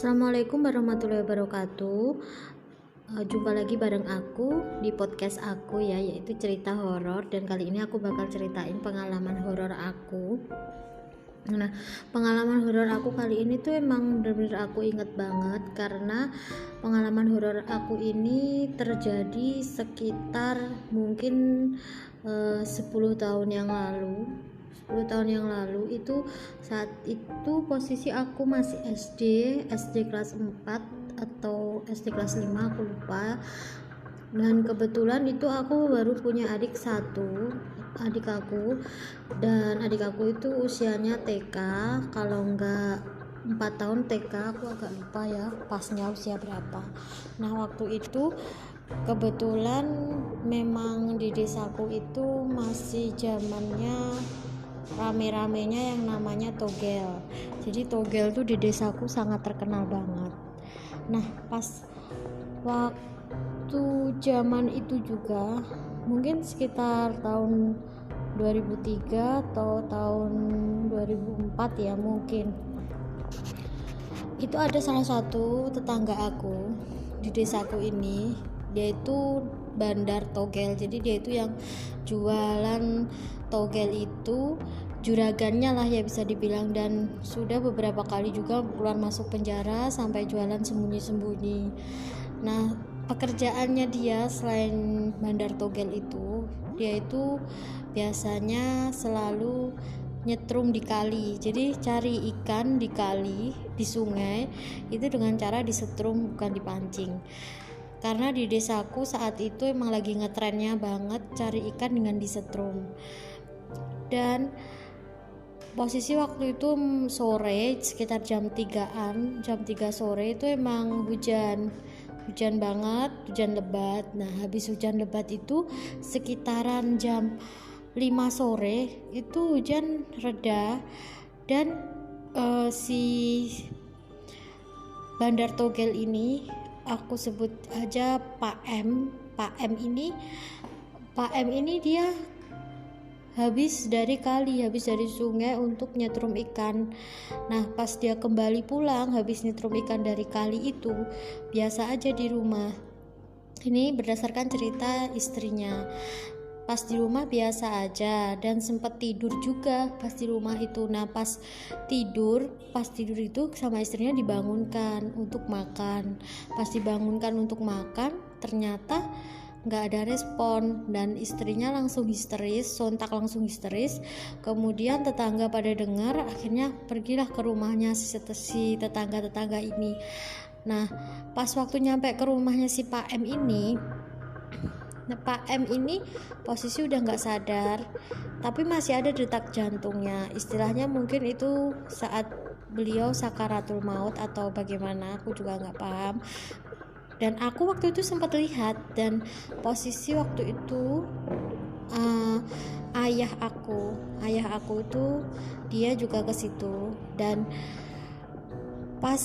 Assalamualaikum warahmatullahi wabarakatuh. Jumpa lagi bareng aku di podcast aku ya, yaitu cerita horor. Dan kali ini aku bakal ceritain pengalaman horor aku. Nah, pengalaman horor aku kali ini tuh emang bener-bener aku inget banget, karena pengalaman horor aku ini terjadi sekitar mungkin 10 tahun yang lalu. 10 tahun yang lalu itu, saat itu posisi aku masih SD kelas 4 atau SD kelas 5, aku lupa. Dan kebetulan itu aku baru punya adik aku, dan adik aku itu usianya TK, kalau enggak 4 tahun TK, aku agak lupa ya pasnya usia berapa. Nah, waktu itu kebetulan memang di desaku itu masih zamannya rame-ramenya yang namanya togel. Jadi togel tuh di desaku sangat terkenal banget. Nah, pas waktu zaman itu juga, mungkin sekitar tahun 2003 atau tahun 2004 ya mungkin, itu ada salah satu tetangga aku di desaku ini, dia itu bandar togel. Jadi dia itu yang jualan togel itu, juragannya lah ya bisa dibilang, dan sudah beberapa kali juga keluar masuk penjara sampai jualan sembunyi-sembunyi. Nah, pekerjaannya dia selain bandar togel itu, dia itu biasanya selalu nyetrum di kali. Jadi cari ikan di kali, di sungai itu dengan cara disetrum, bukan dipancing. Karena di desaku saat itu emang lagi ngetrennya banget cari ikan dengan disetrum. Dan posisi waktu itu sore, sekitar jam 3 sore itu emang hujan banget, hujan lebat. Nah, habis hujan lebat itu sekitaran jam 5 sore itu hujan reda, dan si bandar togel ini, aku sebut aja Pak M ini dia habis dari sungai untuk nyetrum ikan. Nah, pas dia kembali pulang habis nyetrum ikan dari kali itu, biasa aja di rumah. Ini berdasarkan cerita istrinya. Pas di rumah biasa aja, dan sempat tidur juga pas di rumah itu. Nah, pas tidur itu sama istrinya dibangunkan untuk makan. Pas dibangunkan untuk makan, ternyata nggak ada respon, dan istrinya sontak langsung histeris. Kemudian tetangga pada dengar, akhirnya pergilah ke rumahnya si tetangga ini. Nah, pas waktu nyampe ke rumahnya si Pak M ini, Pak M ini posisi udah nggak sadar, tapi masih ada detak jantungnya. Istilahnya mungkin itu saat beliau sakaratul maut atau bagaimana, aku juga nggak paham. Dan aku waktu itu sempat lihat, dan posisi waktu itu ayah aku itu dia juga ke situ, dan pas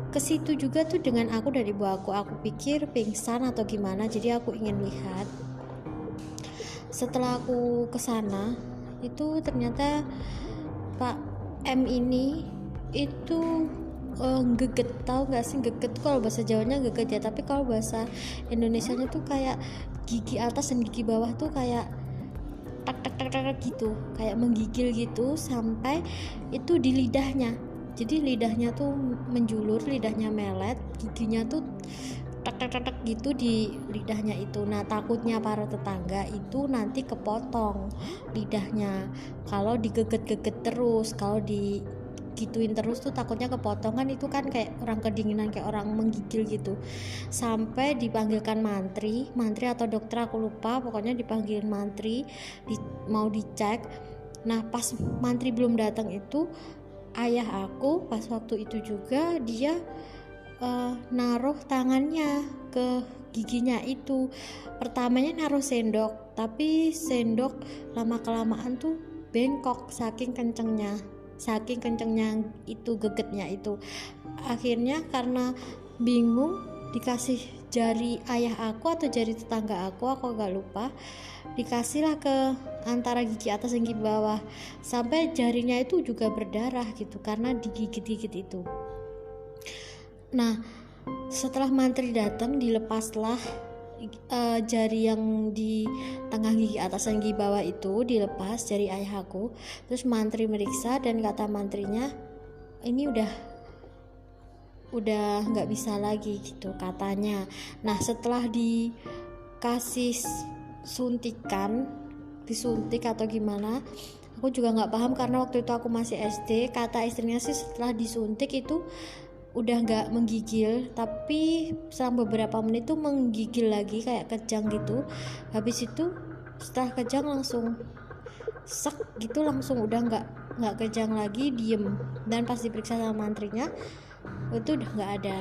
ke situ juga tuh dengan aku dan ibu aku pikir pingsan atau gimana, jadi aku ingin lihat. Setelah aku ke sana, itu ternyata Pak M ini itu geget. Tahu nggak sih geget? Kalau bahasa Jawanya geget ya, tapi kalau bahasa Indonesianya tuh kayak gigi atas dan gigi bawah tuh kayak tak gitu, kayak menggigil gitu sampai itu di lidahnya. Jadi lidahnya tuh menjulur, lidahnya melet, giginya tuh tak gitu di lidahnya itu. Nah, takutnya para tetangga itu nanti kepotong lidahnya kalau digeget-geget terus, kalau digituin terus tuh takutnya kepotong, kan itu kan kayak orang kedinginan, kayak orang menggigil gitu. Sampai dipanggilkan mantri atau dokter, aku lupa, pokoknya dipanggilin mantri mau dicek. Nah, pas mantri belum datang itu, ayah aku pas waktu itu juga dia naruh tangannya ke giginya itu. Pertamanya naruh sendok, tapi sendok lama kelamaan tuh bengkok saking kencengnya itu gegetnya itu. Akhirnya karena bingung, dikasih jari ayah aku atau jari tetangga aku agak lupa, dikasihlah ke antara gigi atas dan gigi bawah, sampai jarinya itu juga berdarah gitu karena digigit-gigit itu. Nah, setelah mantri datang, dilepaslah jari yang di tengah gigi atas dan gigi bawah itu dilepas jari ayah aku. Terus mantri meriksa dan kata mantrinya, ini udah nggak bisa lagi gitu katanya. Nah, setelah dikasih disuntik atau gimana, aku juga nggak paham karena waktu itu aku masih SD. Kata istrinya sih setelah disuntik itu udah nggak menggigil, tapi selama beberapa menit tuh menggigil lagi kayak kejang gitu. Habis itu setelah kejang langsung sek gitu, langsung udah nggak kejang lagi, diem. Dan pas diperiksa sama mantrinya itu udah nggak ada.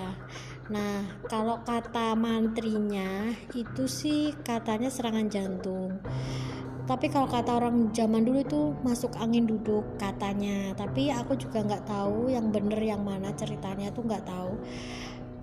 Nah, kalau kata mantrinya itu sih katanya serangan jantung. Tapi kalau kata orang zaman dulu itu masuk angin duduk katanya. Tapi aku juga nggak tahu yang bener yang mana ceritanya tuh nggak tahu.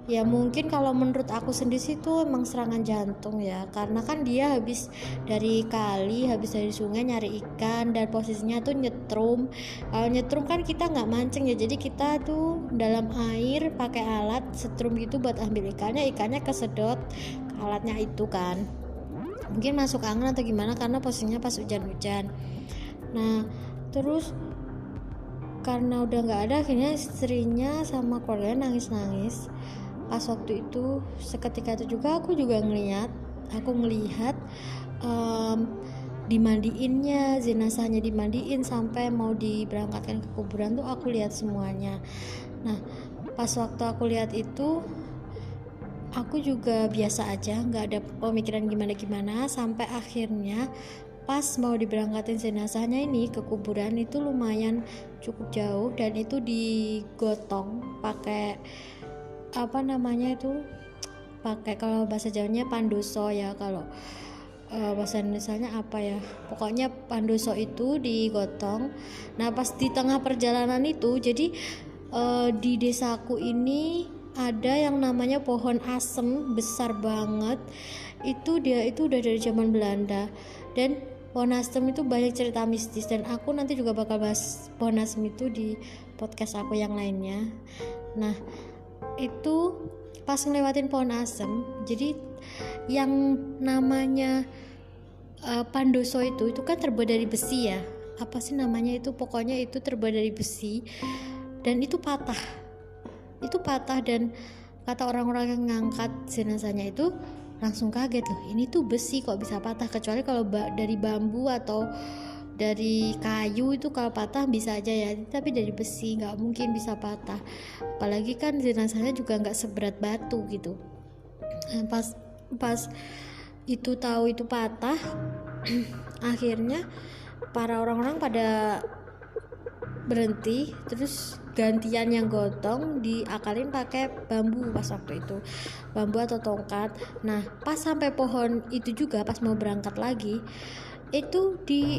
Ya mungkin kalau menurut aku sendiri sih itu emang serangan jantung ya, karena kan dia habis dari kali, habis dari sungai nyari ikan dan posisinya tuh nyetrum. Kalau nyetrum kan kita nggak mancing ya, jadi kita tuh dalam air pakai alat setrum gitu buat ambil ikannya kesedot ke alatnya itu kan. Mungkin masuk angin atau gimana karena posisinya pas hujan-hujan. Nah, terus karena udah nggak ada, akhirnya istrinya sama keluarganya nangis-nangis. Pas waktu itu seketika itu juga aku melihat dimandiinnya, jenazahnya dimandiin sampai mau diberangkatkan ke kuburan tuh aku lihat semuanya. Nah, pas waktu aku lihat itu aku juga biasa aja, nggak ada pemikiran gimana-gimana, sampai akhirnya pas mau diberangkatin jenazahnya ini ke kuburan itu lumayan cukup jauh dan itu digotong pakai pakai kalau bahasa Jawanya pandoso ya, kalau bahasa Indonesianya apa ya, pokoknya pandoso itu digotong. Nah, pas di tengah perjalanan itu jadi di desaku ini ada yang namanya pohon asem besar banget. Dia itu udah dari zaman Belanda, dan pohon asem itu banyak cerita mistis, dan aku nanti juga bakal bahas pohon asem itu di podcast aku yang lainnya. Nah, itu pas ngelewatin pohon asem, jadi yang namanya pandoso itu kan terbuat dari besi ya, apa sih namanya itu, pokoknya itu terbuat dari besi dan itu patah dan kata orang-orang yang ngangkat jenazahnya itu langsung kaget, loh ini tuh besi kok bisa patah, kecuali kalau dari bambu atau dari kayu itu kalau patah bisa aja ya, tapi dari besi nggak mungkin bisa patah, apalagi kan jenazahnya juga nggak seberat batu gitu. Pas itu tahu itu patah akhirnya para orang-orang pada berhenti, terus gantian yang gotong diakalin pakai bambu pas waktu itu, bambu atau tongkat. Nah, pas sampai pohon itu juga pas mau berangkat lagi itu di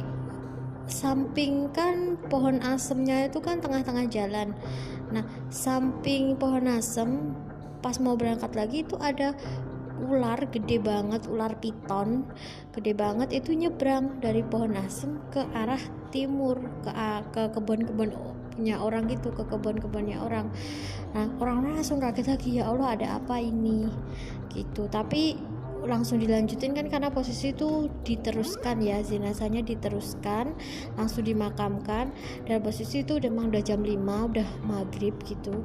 samping kan pohon asemnya itu kan tengah-tengah jalan. Nah, samping pohon asem pas mau berangkat lagi itu ada ular gede banget, ular piton gede banget, itu nyebrang dari pohon asem ke arah timur, ke kebun-kebun punya orang gitu, ke kebun-kebunnya orang. Nah, orang-orang langsung kaget lagi, ya Allah ada apa ini gitu. Tapi langsung dilanjutin kan karena posisi itu diteruskan ya, jenazahnya diteruskan langsung dimakamkan, dan posisi itu udah jam 5, udah maghrib gitu.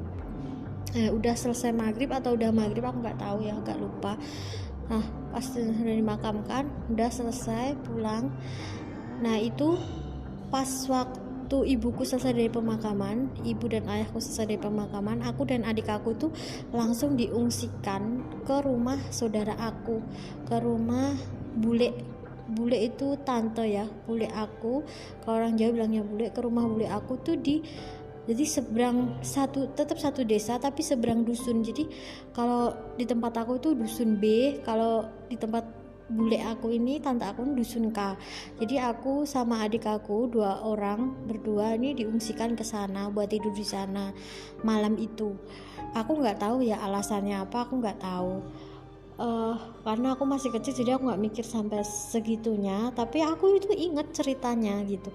Udah selesai maghrib atau udah maghrib aku nggak tahu ya, agak lupa. Nah, pas sudah dimakamkan udah selesai pulang. Nah, itu pas waktu ibuku selesai dari pemakaman, ibu dan ayahku selesai dari pemakaman, aku dan adik aku tuh langsung diungsikan ke rumah saudara aku, ke rumah bule itu tante ya, bule aku, kalau orang Jawa bilangnya bule, ke rumah bule aku tuh jadi seberang tetap satu desa tapi seberang dusun. Jadi kalau di tempat aku itu dusun B, kalau di tempat bule aku ini, tante aku ini dusun K. Jadi aku sama adik aku berdua ini diungsikan ke sana buat tidur di sana malam itu. Aku nggak tahu ya alasannya apa, aku nggak tahu. Karena aku masih kecil jadi aku nggak mikir sampai segitunya, tapi aku itu inget ceritanya gitu.